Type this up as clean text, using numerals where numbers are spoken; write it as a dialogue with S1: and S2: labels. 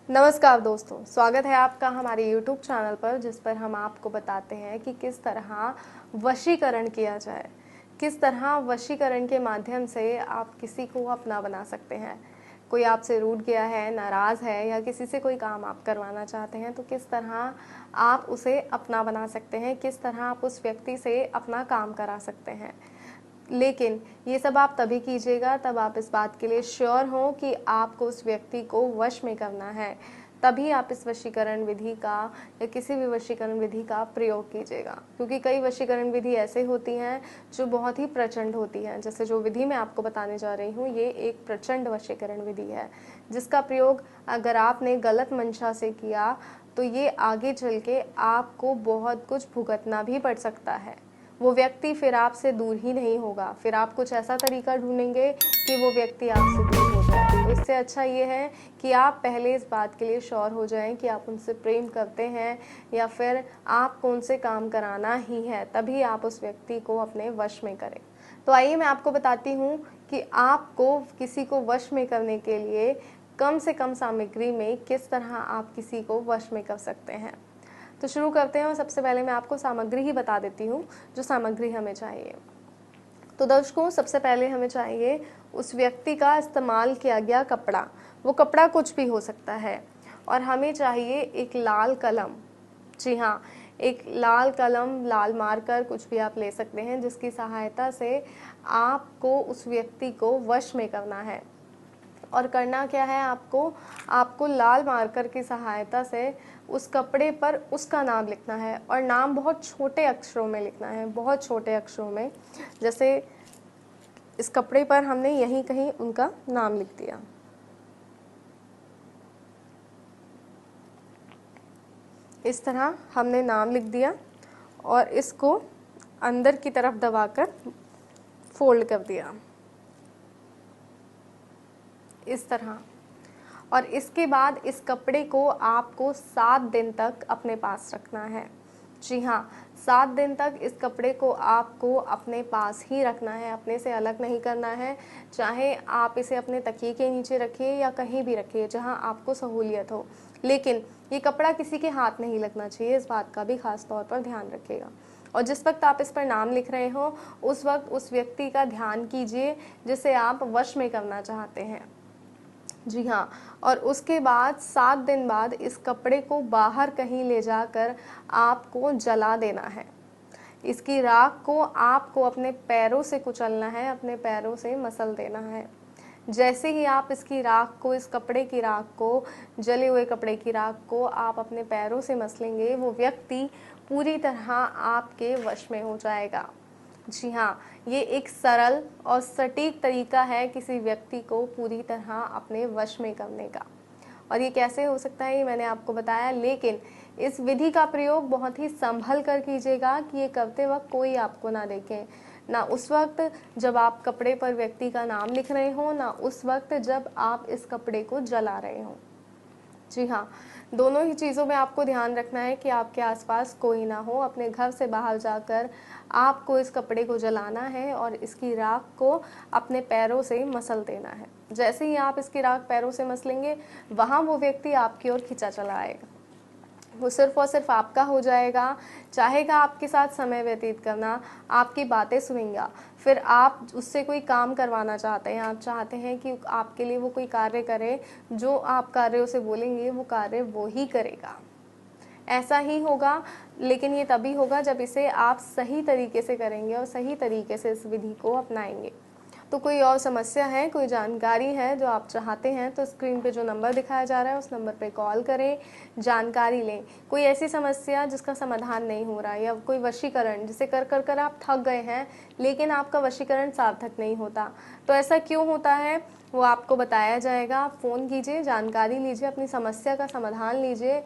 S1: नमस्कार दोस्तों, स्वागत है आपका हमारे YouTube चैनल पर, जिस पर हम आपको बताते हैं कि किस तरह वशीकरण किया जाए। किस तरह वशीकरण के माध्यम से आप किसी को अपना बना सकते हैं। कोई आपसे रूठ गया है, नाराज़ है या किसी से कोई काम आप करवाना चाहते हैं, तो किस तरह आप उसे अपना बना सकते हैं, किस तरह आप उस व्यक्ति से अपना काम करा सकते हैं। लेकिन ये सब आप तभी कीजिएगा तब आप इस बात के लिए श्योर हों कि आपको उस व्यक्ति को वश में करना है। तभी आप इस वशीकरण विधि का या किसी भी वशीकरण विधि का प्रयोग कीजिएगा, क्योंकि कई वशीकरण विधि ऐसे होती हैं जो बहुत ही प्रचंड होती हैं। जैसे जो विधि मैं आपको बताने जा रही हूँ, ये एक प्रचंड वशीकरण विधि है, जिसका प्रयोग अगर आपने गलत मंशा से किया तो ये आगे चल के आपको बहुत कुछ भुगतना भी पड़ सकता है। वो व्यक्ति फिर आपसे दूर ही नहीं होगा, फिर आप कुछ ऐसा तरीका ढूंढेंगे कि वो व्यक्ति आपसे दूर हो जाए। तो इससे अच्छा ये है कि आप पहले इस बात के लिए श्योर हो जाएं कि आप उनसे प्रेम करते हैं या फिर आपको उनसे काम कराना ही है, तभी आप उस व्यक्ति को अपने वश में करें। तो आइए मैं आपको बताती हूँ कि आपको किसी को वश में करने के लिए कम से कम सामग्री में किस तरह आप किसी को वश में कर सकते हैं। तो शुरू करते हैं और सबसे पहले मैं आपको सामग्री ही बता देती हूँ जो सामग्री हमें चाहिए। तो दर्शकों, सबसे पहले हमें चाहिए उस व्यक्ति का इस्तेमाल किया गया कपड़ा। वो कपड़ा कुछ भी हो सकता है। और हमें चाहिए एक लाल कलम। जी हाँ, एक लाल कलम, लाल मार्कर कुछ भी आप ले सकते हैं, जिसकी सहायता से आपको उस व्यक्ति को वश में करना है। और करना क्या है, आपको लाल मार्कर की सहायता से उस कपड़े पर उसका नाम लिखना है। और नाम बहुत छोटे अक्षरों में लिखना है, बहुत छोटे अक्षरों में। जैसे इस कपड़े पर हमने यहीं कहीं उनका नाम लिख दिया। इस तरह हमने नाम लिख दिया और इसको अंदर की तरफ दबाकर फोल्ड कर दिया इस तरह। और इसके बाद इस कपड़े को आपको 7 दिन तक अपने पास रखना है। जी हाँ, 7 दिन तक इस कपड़े को आपको अपने पास ही रखना है, अपने से अलग नहीं करना है। चाहे आप इसे अपने तकिए के नीचे रखिए या कहीं भी रखिए जहाँ आपको सहूलियत हो, लेकिन ये कपड़ा किसी के हाथ नहीं लगना चाहिए। इस बात का भी खास तौर पर ध्यान रखिएगा। और जिस वक्त आप इस पर नाम लिख रहे हो, उस वक्त उस व्यक्ति का ध्यान कीजिए जिसे आप वश में करना चाहते हैं। जी हाँ, और उसके बाद 7 दिन बाद इस कपड़े को बाहर कहीं ले जाकर आपको जला देना है। इसकी राख को आपको अपने पैरों से कुचलना है, अपने पैरों से मसल देना है। जैसे ही आप इसकी राख को, इस कपड़े की राख को, जले हुए कपड़े की राख को आप अपने पैरों से मसलेंगे, वो व्यक्ति पूरी तरह आपके वश में हो जाएगा। जी हाँ, ये एक सरल और सटीक तरीका है किसी व्यक्ति को पूरी तरह अपने वश में करने का। और ये कैसे हो सकता है, ये मैंने आपको बताया, लेकिन इस विधि का प्रयोग बहुत ही संभल कर कीजिएगा कि ये करते वक्त कोई आपको ना देखे। ना उस वक्त जब आप कपड़े पर व्यक्ति का नाम लिख रहे हो, ना उस वक्त जब आप इस कपड़े को जला रहे हो। जी हाँ, दोनों ही चीज़ों में आपको ध्यान रखना है कि आपके आसपास कोई ना हो। अपने घर से बाहर जाकर आपको इस कपड़े को जलाना है और इसकी राख को अपने पैरों से मसल देना है। जैसे ही आप इसकी राख पैरों से मसलेंगे, वहाँ वो व्यक्ति आपकी ओर खिंचा चला आएगा। वो सिर्फ और सिर्फ आपका हो जाएगा, चाहेगा आपके साथ समय व्यतीत करना, आपकी बातें सुनेगा। फिर आप उससे कोई काम करवाना चाहते हैं, आप चाहते हैं कि आपके लिए वो कोई कार्य करे, जो आप कार्य उसे बोलेंगे वो कार्य वो ही करेगा। ऐसा ही होगा, लेकिन ये तभी होगा जब इसे आप सही तरीके से करेंगे और सही तरीके से इस विधि को अपनाएंगे। तो कोई और समस्या है, कोई जानकारी है जो आप चाहते हैं, तो स्क्रीन पे जो नंबर दिखाया जा रहा है उस नंबर पे कॉल करें, जानकारी लें। कोई ऐसी समस्या जिसका समाधान नहीं हो रहा है, या कोई वशीकरण जिसे कर कर कर आप थक गए हैं लेकिन आपका वशीकरण सार्थक नहीं होता, तो ऐसा क्यों होता है वो आपको बताया जाएगा। आप फ़ोन कीजिए, जानकारी लीजिए, अपनी समस्या का समाधान लीजिए